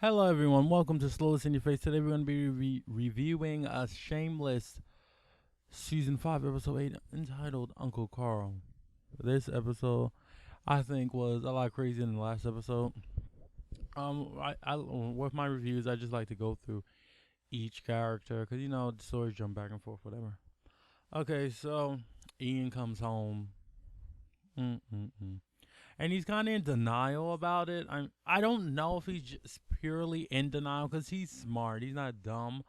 Hello, everyone. Welcome to Slowest in Your Face. Today, we're going to be reviewing Shameless Season 5, Episode 8, entitled Uncle Carl. This episode, I think, was a lot crazier than the last episode. With my reviews, I just like to go through each character because, the stories jump back and forth, whatever. Okay, so Ian comes home. And he's kind of in denial about it. I don't know if he's just purely in denial because he's smart. He's not dumb.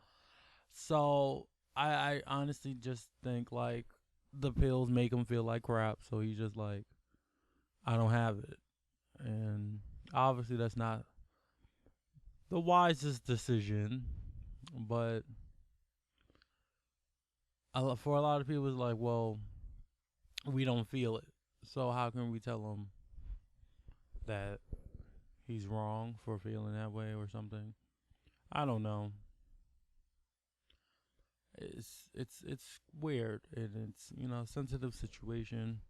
So I honestly just think like the pills make him feel like crap. So he's just like, I don't have it. And obviously that's not the wisest decision. But for a lot of people, it's like, well, we don't feel it. So how can we tell him that he's wrong for feeling that way or something? I don't know. It's weird, and it's a sensitive situation.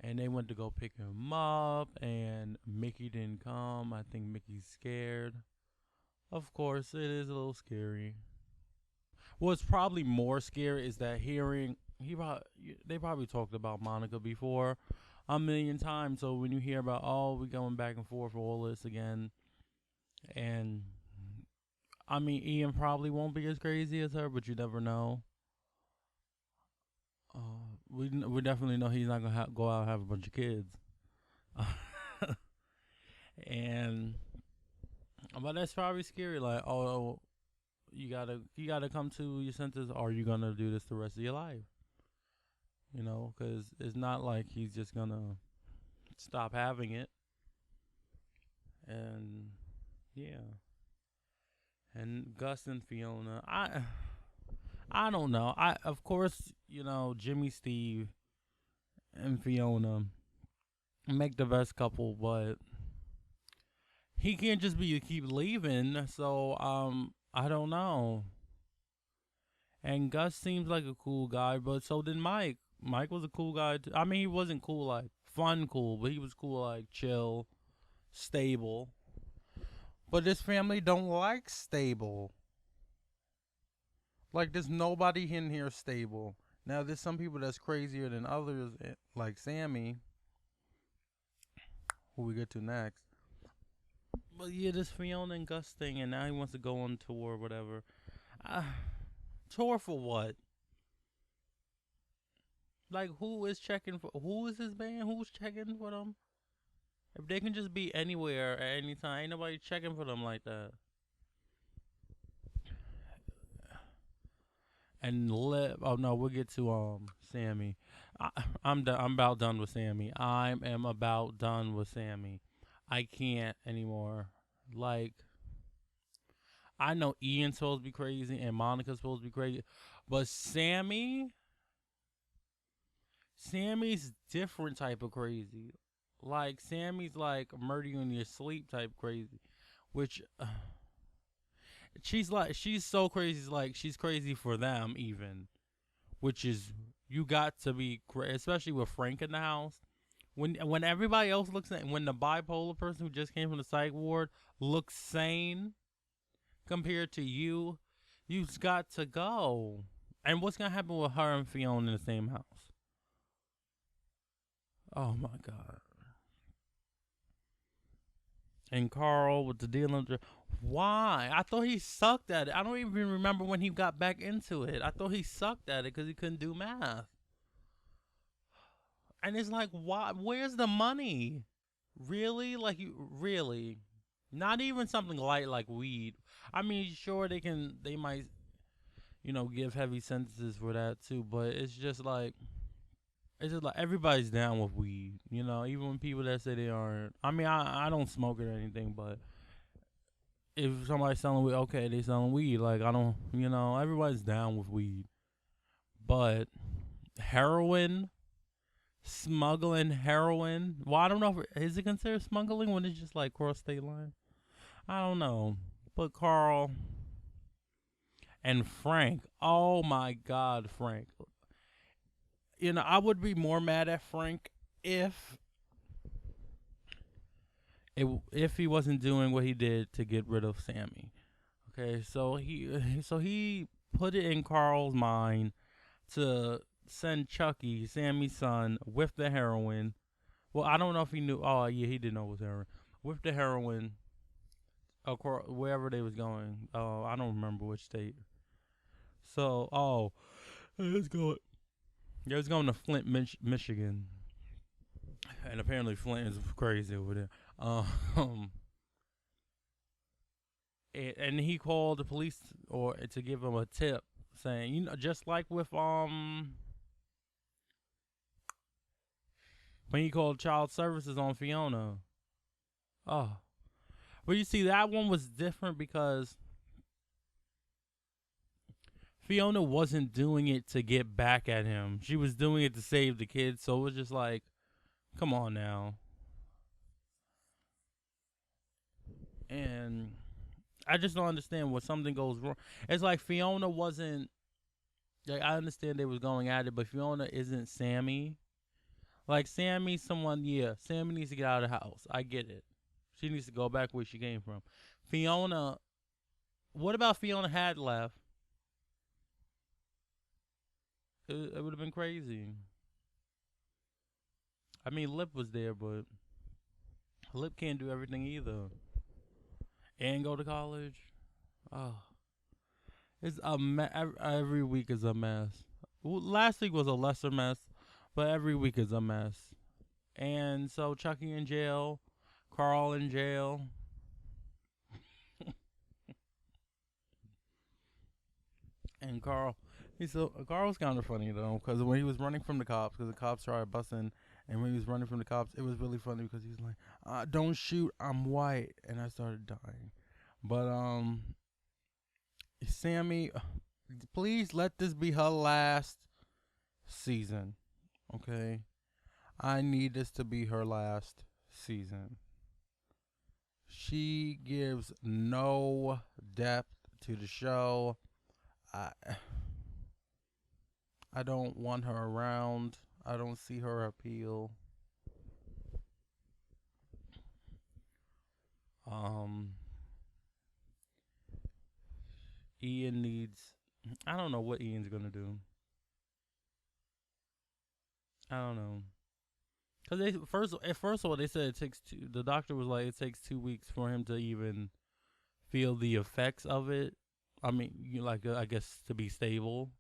And they went to go pick him up, and Mickey didn't come. I think Mickey's scared. Of course, it is a little scary. What's probably more scary is that they probably talked about Monica before a million times. So when you hear about, oh, we're going back and forth for all this again, and I mean, Ian probably won't be as crazy as her, but you never know. We definitely know he's not gonna go out and have a bunch of kids, and but that's probably scary. Like, oh, you gotta come to your senses. Or are you gonna do this the rest of your life? Because it's not like he's just gonna stop having it. And yeah, and Gus and Fiona, I don't know. I Of course, Jimmy, Steve, and Fiona make the best couple, but he can't just be keep leaving. So I don't know. And Gus seems like a cool guy, but so did Mike. Mike was a cool guy too. I mean, he wasn't cool like fun cool, but he was cool like chill, stable. But this family don't like stable. Like there's nobody in here stable. Now there's some people that's crazier than others, like Sammy, who we get to next. But yeah, this Fiona and Gus thing, and now he wants to go on tour, or whatever. Tour for what? Like, who is checking for? Who is his band? Who's checking for them? If they can just be anywhere at any time, ain't nobody checking for them like that. And oh no, we'll get to Sammy. I'm done. I'm about done with Sammy. I am about done with Sammy. I can't anymore. Like, I know Ian's supposed to be crazy and Monica's supposed to be crazy, but Sammy's different type of crazy. Like Sammy's like murder you in your sleep type crazy, which she's so crazy. Like she's crazy for them even, which is you got to be especially with Frank in the house. When everybody else looks at when the bipolar person who just came from the psych ward looks sane compared to you, you've got to go. And what's gonna happen with her and Fiona in the same house? Oh my god. And Carl with the dealing. Why? I thought he sucked at it. I don't even remember when he got back into it. I thought he sucked at it because he couldn't do math. And it's like, why? Where's the money? Really? Like, you really? Not even something light like weed. I mean, sure they might, give heavy sentences for that too. But it's just like everybody's down with weed. Even when people that say they aren't. I mean, I don't smoke it or anything, but if somebody's selling weed, okay, they selling weed. Like I don't, everybody's down with weed, but heroin. Smuggling heroin. Well, I don't know if is it considered smuggling when it's just like cross state line. I don't know. But Carl and Frank. Oh my God, Frank. I would be more mad at Frank if if he wasn't doing what he did to get rid of Sammy. Okay, so he put it in Carl's mind to send Chucky, Sammy's son, with the heroin. Well, I don't know if he knew. Oh yeah, he did know it was heroin. With the heroin, wherever they was going. I don't remember which state. So let's go. Yeah, it's going to Flint, Michigan, and apparently Flint is crazy over there. Um, and he called the police or to give him a tip, saying, just like with when he called child services on Fiona. Oh, but you see, that one was different because Fiona wasn't doing it to get back at him. She was doing it to save the kids. So it was just like, come on now. And I just don't understand when something goes wrong. It's like Fiona wasn't. Like, I understand they was going at it, but Fiona isn't Sammy. Like Sammy's someone. Yeah, Sammy needs to get out of the house. I get it. She needs to go back where she came from. Fiona. What about Fiona had left? It would have been crazy. I mean, Lip was there, but Lip can't do everything either. And go to college. Oh, it's a every week is a mess. Last week was a lesser mess, but every week is a mess. And so Chucky in jail, Carl in jail. And Carl's kind of funny though, because when he was running from the cops, because the cops started busting, and when he was running from the cops, it was really funny because he was like, "Don't shoot, I'm white," and I started dying. But Sammy, please let this be her last season, okay? I need this to be her last season. She gives no depth to the show. I I don't want her around. I don't see her appeal. Um, Ian needs. I don't know what Ian's gonna do. I don't know. Cause they first of all they said it takes two. The doctor was like it takes 2 weeks for him to even feel the effects of it. I mean, I guess to be stable.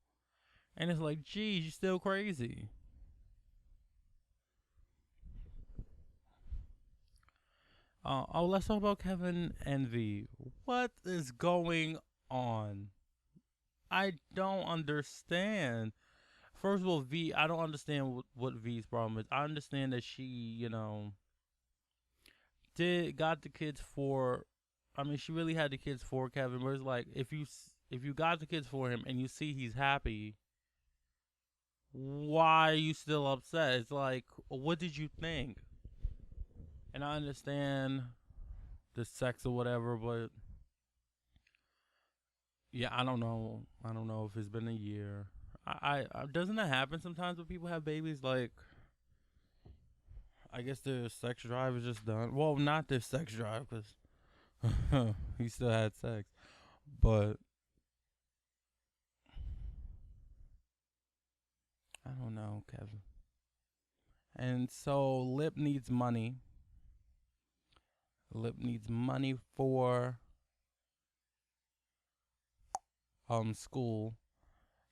And it's like, geez, you're still crazy. Let's talk about Kevin and V. What is going on? I don't understand. First of all, V, I don't understand what V's problem is. I understand that she, got the kids for. I mean, she really had the kids for Kevin. Where it's like, if you got the kids for him and you see he's happy, why are you still upset? It's like, what did you think? And I understand the sex or whatever, but yeah, I don't know. I don't know if it's been a year. I doesn't that happen sometimes when people have babies? Like, I guess their sex drive is just done. Well, not their sex drive, because he still had sex, but I don't know, Kevin. And so Lip needs money. Lip needs money for school.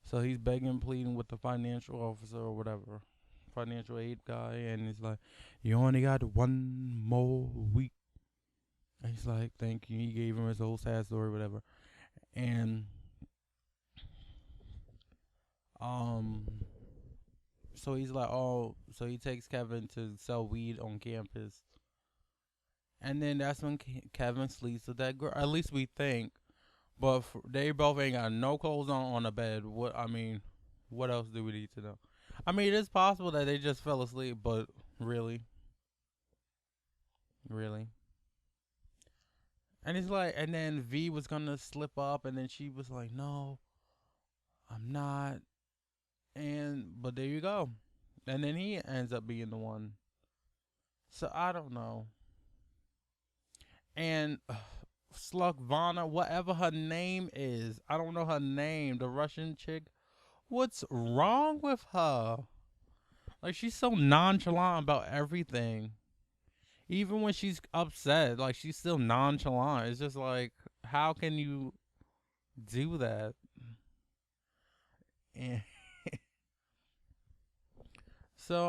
So he's begging, pleading with the financial officer or whatever, financial aid guy, and he's like, "You only got 1 more week." And he's like, "Thank you." He gave him his whole sad story, whatever, and um, so he's like, "Oh," so he takes Kevin to sell weed on campus, and then that's when Kevin sleeps with that girl. At least we think. But they both ain't got no clothes on the bed. What else do we need to know? I mean, it's possible that they just fell asleep, but really, really. And it's like, and then V was gonna slip up, and then she was like, "No, I'm not." But there you go. And then he ends up being the one. So I don't know. And Slugvana, whatever her name is, I don't know her name, the Russian chick. What's wrong with her? Like, she's so nonchalant about everything. Even when she's upset, like, she's still nonchalant. It's just like, how can you do that? And so,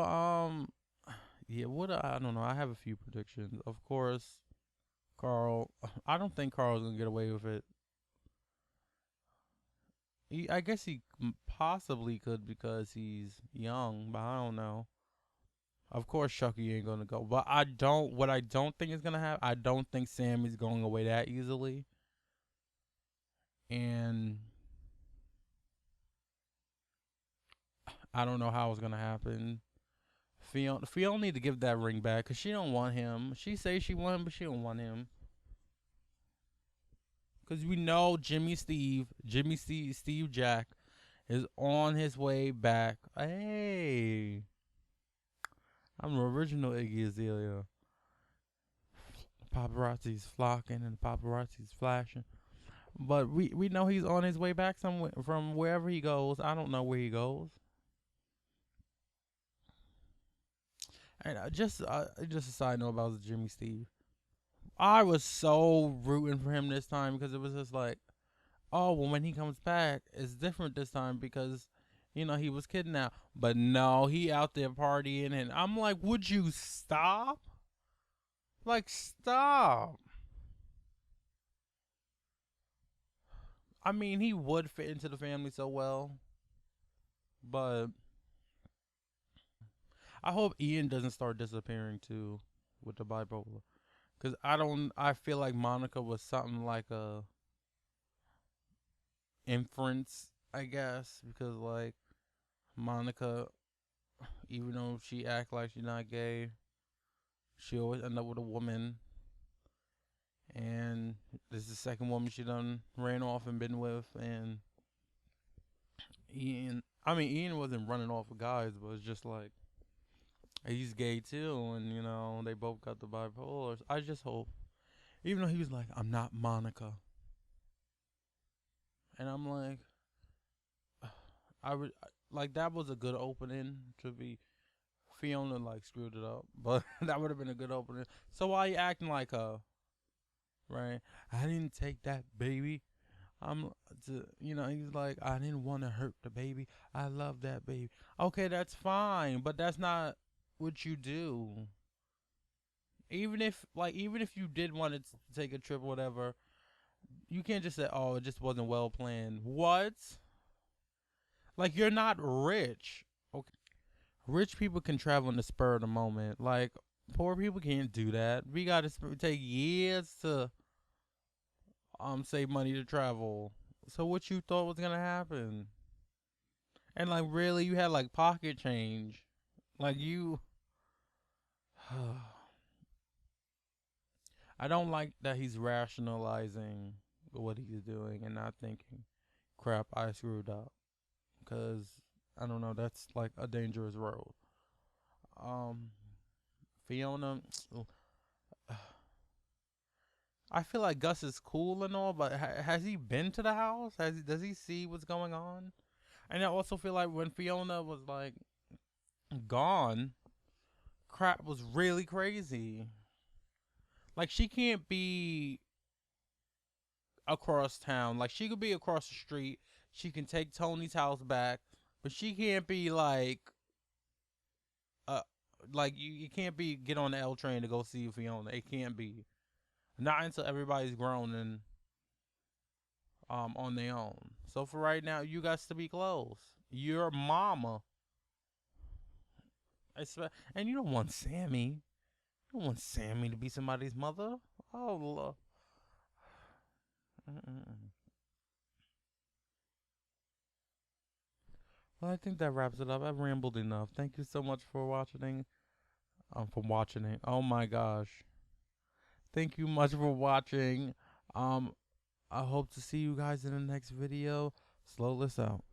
yeah, I don't know. I have a few predictions. Of course, Carl. I don't think Carl's gonna get away with it. I guess he possibly could because he's young, but I don't know. Of course, Chucky ain't gonna go, but I don't. What I don't think is gonna happen. I don't think Sammy's going away that easily, and I don't know how it's gonna happen. Fiona need to give that ring back because she don't want him. She say she want him, but she don't want him. Because we know Steve Jack is on his way back. Hey, I'm the original Iggy Azalea. Paparazzi's flocking and paparazzi's flashing. But we know he's on his way back somewhere from wherever he goes. I don't know where he goes. And just a side note about Jimmy Steve. I was so rooting for him this time because it was just like, oh, well, when he comes back, it's different this time because, he was kidnapped. But no, he out there partying, and I'm like, would you stop? Like, stop. I mean, he would fit into the family so well, but I hope Ian doesn't start disappearing too with the bipolar. Cause I feel like Monica was something like a inference, I guess, because like Monica, even though she act like she's not gay, she always end up with a woman, and this is the second woman she done ran off and been with, and Ian wasn't running off with guys, but it's just like he's gay too, and they both got the bipolar. I just hope, even though he was like, I'm not Monica, and I'm like, I would like that was a good opening to be. Fiona like screwed it up, but that would have been a good opening. So why you acting like right? I didn't take that baby. He's like, I didn't want to hurt the baby. I love that baby. Okay, that's fine, but that's not what you do. Even if you did want to take a trip or whatever, you can't just say, oh, it just wasn't well planned. What? Like, you're not rich. Okay. Rich people can travel in the spur of the moment. Like, poor people can't do that. We got to take years to save money to travel. So what you thought was gonna happen? And like, really, you had like pocket change. Like, you I don't like that he's rationalizing what he's doing and not thinking, crap, I screwed up. Because, I don't know, that's like a dangerous road. Um, Fiona, I feel like Gus is cool and all, but has he been to the house? Does he see what's going on? And I also feel like when Fiona was like gone, crap was really crazy. Like, she can't be across town. Like, she could be across the street. She can take Tony's house back, but she can't be uh you can't be get on the L train to go see Fiona. It can't be. Not until everybody's grown and on their own. So for right now, you got to be close. Your mama. And you don't want Sammy. You don't want Sammy to be somebody's mother. Oh, Lord. Well, I think that wraps it up. I've rambled enough. Thank you so much for watching. For watching it. Oh my gosh. Thank you much for watching. I hope to see you guys in the next video. Slow this out.